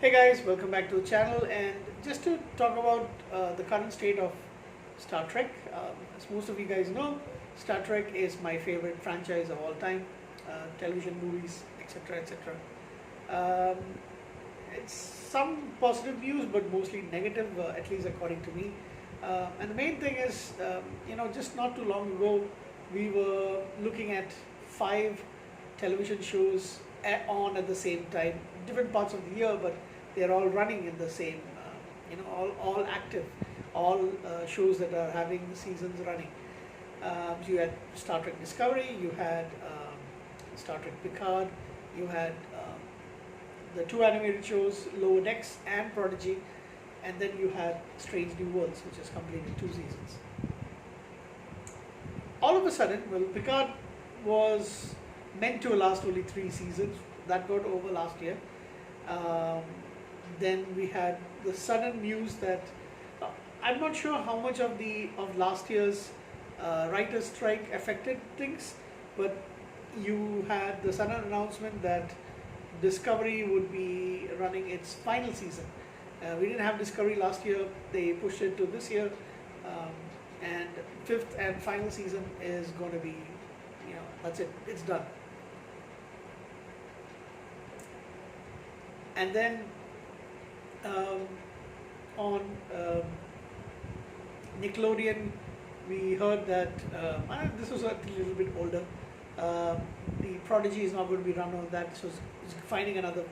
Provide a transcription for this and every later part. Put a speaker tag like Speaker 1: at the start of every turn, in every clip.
Speaker 1: Hey guys, welcome back to the channel. And just to talk about the current state of Star Trek, as most of you guys know, Star Trek is my favorite franchise of all time, television, movies, etc. etc. Um, it's some positive news, but mostly negative, at least according to me. And the main thing is, just not too long ago, we were looking at 5 television shows on at the same time, different parts of the year, but they're all running in the same, all active, all shows that are having seasons running. So you had Star Trek Discovery, you had Star Trek Picard, you had the 2 animated shows, Lower Decks and Prodigy, and then you had Strange New Worlds, which has completed 2 seasons. All of a sudden, well, Picard was meant to last only 3 seasons. That got over last year. Then we had the sudden news that I'm not sure how much of last year's writer's strike affected things, but you had the sudden announcement that Discovery would be running its final season. We didn't have Discovery last year; they pushed it to this year, and 5th and final season is going to be, that's it. It's done. And then on Nickelodeon, we heard that this was a little bit older. The Prodigy is not going to be run on that, so it's finding another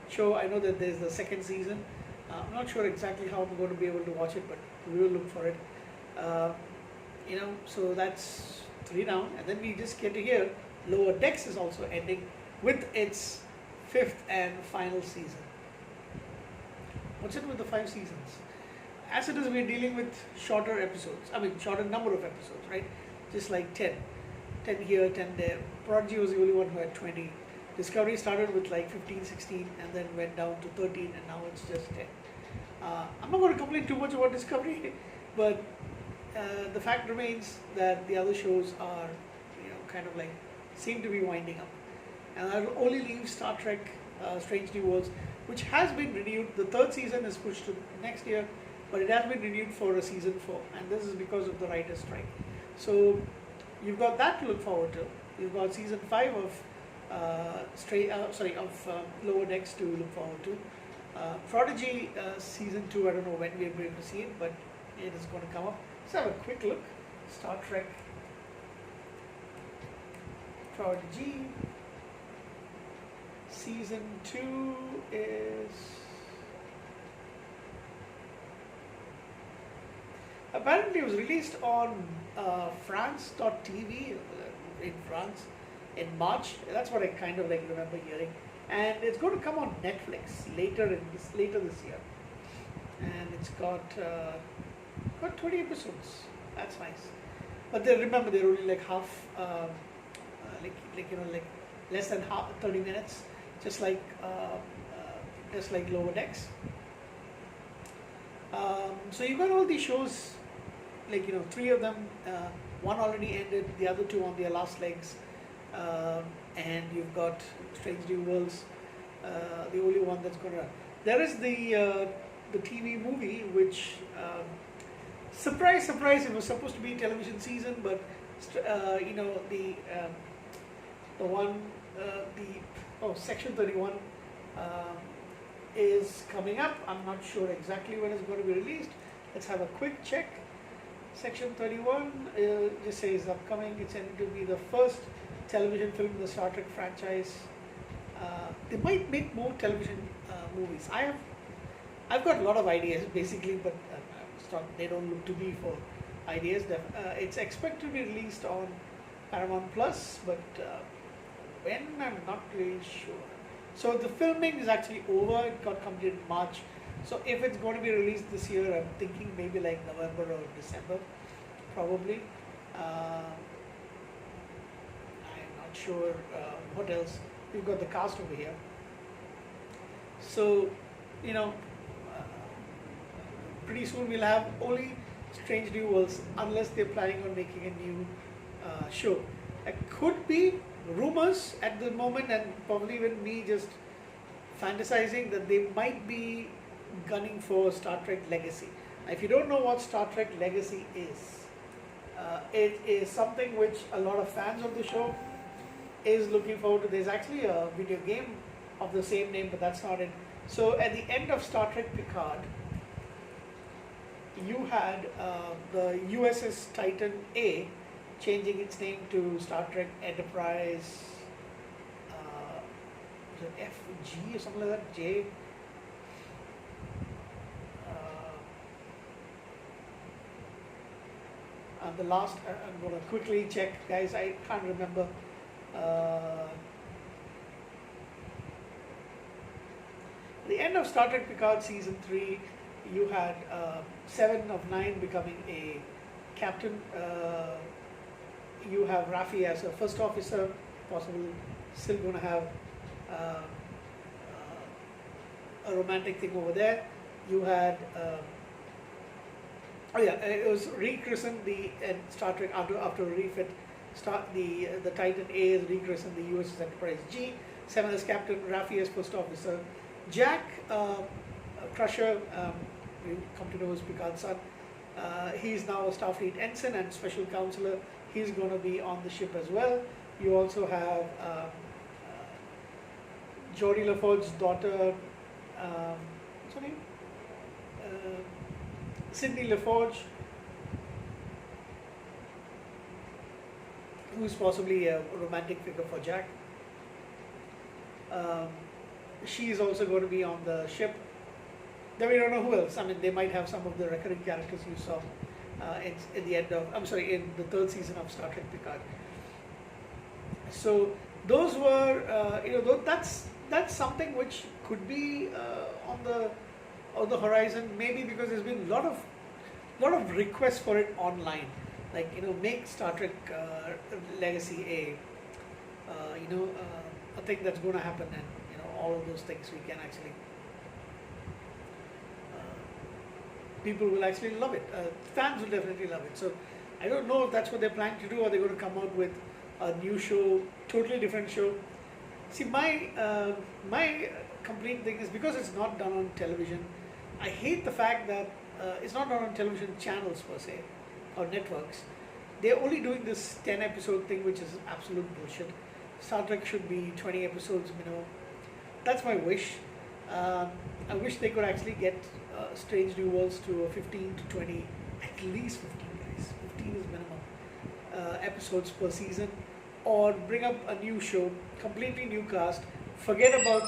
Speaker 1: show. I know that there's the 2nd season. I'm not sure exactly how I'm going to be able to watch it, but we will look for it. So that's 3 down, and then we just get to hear Lower Decks is also ending with its 5th and final season. What's it with the 5 seasons? As it is, we're dealing with shorter episodes. I mean, shorter number of episodes, right? Just like 10 here, 10 there. Prodigy was the only one who had 20. Discovery started with like 15, 16, and then went down to 13, and now it's just 10. I'm not going to complain too much about Discovery, but the fact remains that the other shows are, kind of like seem to be winding up. And I'll only leave Star Trek Strange New Worlds, which has been renewed. The 3rd season is pushed to next year, but it has been renewed for a season 4, and this is because of the writer's strike. So you've got that to look forward to. You've got season 5 of Lower Decks to look forward to. Prodigy season 2, I don't know when we're going to see it, but it is going to come up. Let's have a quick look. Star Trek Prodigy season 2 is apparently it was released on France.tv in France in March. That's what I kind of like remember hearing, and it's going to come on Netflix later this year, and it's got 20 episodes. That's nice, but remember they're only like half, like less than 30 minutes, just like Lower Decks. So you've got all these shows, 3 of them. One already ended, the other 2 on their last legs, and you've got Strange New Worlds, the only one that's going to run. There is the TV movie, which surprise, it was supposed to be television season, but Section 31 is coming up. I'm not sure exactly when it's going to be released. Let's have a quick check. Section 31 just says upcoming. It's going to be the first television film in the Star Trek franchise. They might make more television movies. I've got a lot of ideas basically, but they don't look to me for ideas. It's expected to be released on Paramount Plus, but when, I'm not really sure. So the filming is actually over. It got completed in March. So if it's going to be released this year, I'm thinking maybe like November or December, probably. I'm not sure what else. We've got the cast over here. So, pretty soon we'll have only Strange New Worlds, unless they're planning on making a new show. It could be rumors at the moment, and probably even me just fantasizing that they might be gunning for Star Trek Legacy. Now, if you don't know what Star Trek Legacy is, it is something which a lot of fans of the show is looking forward to. There's actually a video game of the same name, but that's not it. So at the end of Star Trek Picard, you had the USS Titan A changing its name to Star Trek Enterprise, was it FG or something like that? J. And the last, I'm going to quickly check, guys. I can't remember. The end of Star Trek Picard season 3, you had 7 of 9 becoming a captain. You have Raffi as a first officer, possibly still going to have a romantic thing over there. You had, it was rechristened the Star Trek after a refit. The Titan A is rechristened the USS Enterprise G. 7 as captain, Raffi as first officer. Jack Crusher, we come to know as Picard's son. He's now a Starfleet ensign and special counselor. He's going to be on the ship as well. You also have Geordi LaForge's daughter, what's her name? Sydney LaForge, who's possibly a romantic figure for Jack. She's also going to be on the ship. Then we don't know who else. I mean, they might have some of the recurring characters you saw in the end of, in the 3rd season of Star Trek Picard. So those were, that's something which could be on the horizon. Maybe because there's been a lot of requests for it online. Like, make Star Trek Legacy a thing that's going to happen, and all of those things we can actually. People will actually love it. Fans will definitely love it. So I don't know if that's what they're planning to do, or they're going to come out with a new show, totally different show. See, my complete thing is because it's not done on television. I hate the fact that it's not done on television channels per se or networks. They're only doing this 10 episode thing, which is absolute bullshit. Star Trek should be 20 episodes minimum. That's my wish. I wish they could actually get Strange New Worlds to a 15 to 20, at least 15 guys. 15 is minimum episodes per season, or bring up a new show, completely new cast. Forget about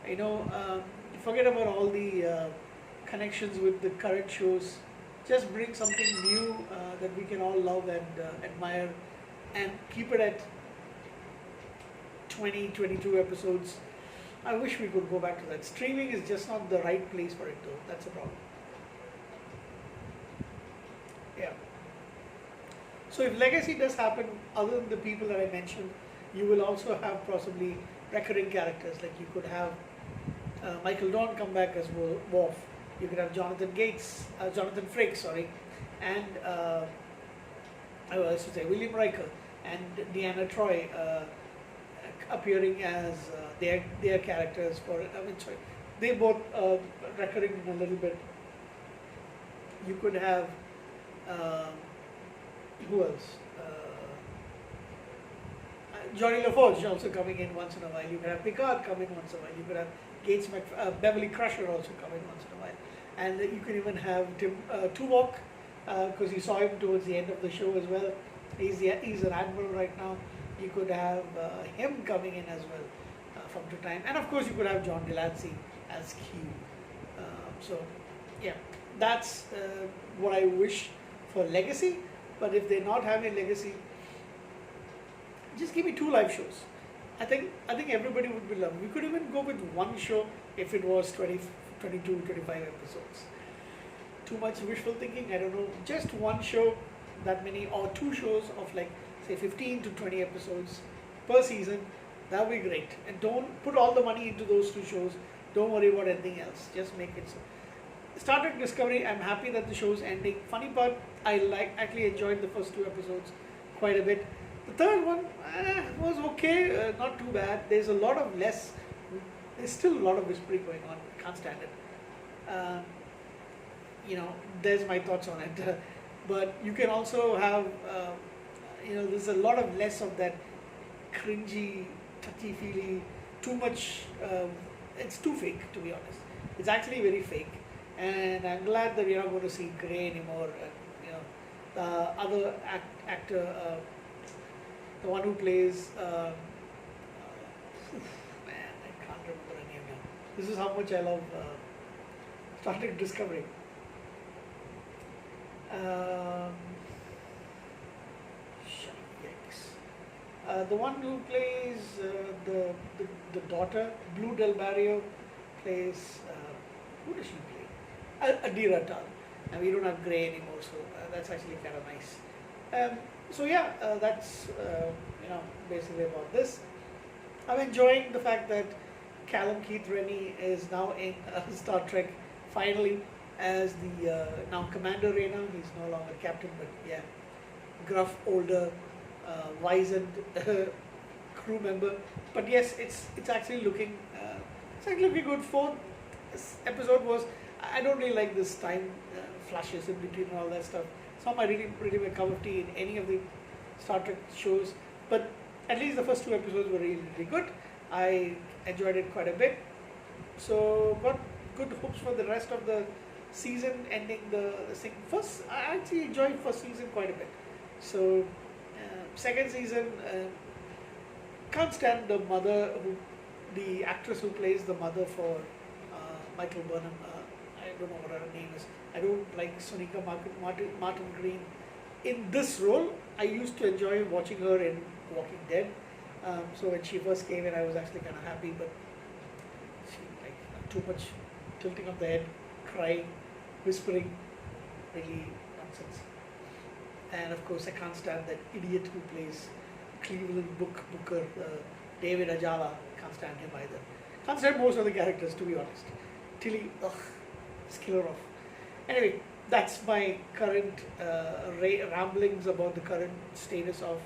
Speaker 1: all the connections with the current shows. Just bring something new that we can all love and admire, and keep it at 20, 22 episodes. I wish we could go back to that. Streaming is just not the right place for it though. That's a problem. Yeah. So if Legacy does happen, other than the people that I mentioned, you will also have possibly recurring characters. Like you could have Michael Dorn come back as Worf. You could have Jonathan Frakes, and I should say William Riker and Deanna Troi appearing as their characters they both recurring in a little bit. You could have who else? Geordi LaForge also coming in once in a while. You could have Picard come in once in a while. You could have Beverly Crusher also come in once in a while. And you could even have Tuvok, because you saw him towards the end of the show as well. He's an admiral right now. You could have him coming in as well from time. And of course you could have John Delancey as Q. That's what I wish for Legacy. But if they're not having a Legacy, just give me 2 live shows. I think everybody would be loved. We could even go with 1 show if it was 20, 22, 25 episodes. Too much wishful thinking? I don't know. Just 1 show, that many, or 2 shows of like say 15 to 20 episodes per season. That would be great. And don't put all the money into those 2 shows. Don't worry about anything else. Just make it so. Star Trek Discovery, I'm happy that the show's ending. Funny part, I actually enjoyed the first 2 episodes quite a bit. The 3rd one was okay, not too bad. There's there's still a lot of whispering going on. I can't stand it. Um, there's my thoughts on it. But you can also have, there's a lot of less of that cringy, touchy-feely, too much. It's too fake, to be honest. It's actually very fake, and I'm glad that we're not going to see Grey anymore. The other actor, the one who plays, man, I can't remember her name now. This is how much I love Star Trek Discovery. Yikes. The one who plays the daughter, Blue Del Barrio, plays, who does she play? Adira Tal. And we don't have Grey anymore, so that's actually kind of nice. So yeah, that's basically about this. I'm enjoying the fact that Callum Keith Rennie is now in Star Trek finally as the now Commander Reyna. He's no longer captain, but yeah, gruff, older, wizened crew member. But yes, it's actually looking good. Fourth episode was, I don't really like this time flashes in between and all that stuff. It's not really my cup of tea in any of the Star Trek shows, but at least the first two episodes were really good. I enjoyed it quite a bit. So got good hopes for the rest of the season ending the thing. First, I actually enjoyed first season quite a bit. So second season, can't stand the mother, the actress who plays the mother for Michael Burnham. I don't know what her name is. I don't like Sonika Martin Green in this role. I used to enjoy watching her in Walking Dead. So when she first came in, I was actually kind of happy, but she too much tilting of the head, crying, whispering, really nonsense. And of course, I can't stand that idiot who plays Cleveland Booker, David Ajala. Can't stand him either. Can't stand most of the characters, to be honest. Tilly, just kill her off. Anyway, that's my current ramblings about the current status of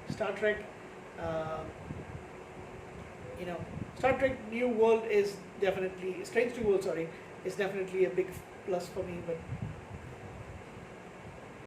Speaker 1: Star Trek. Star Trek New World is definitely, Strange New World, sorry, is definitely a big plus for me, but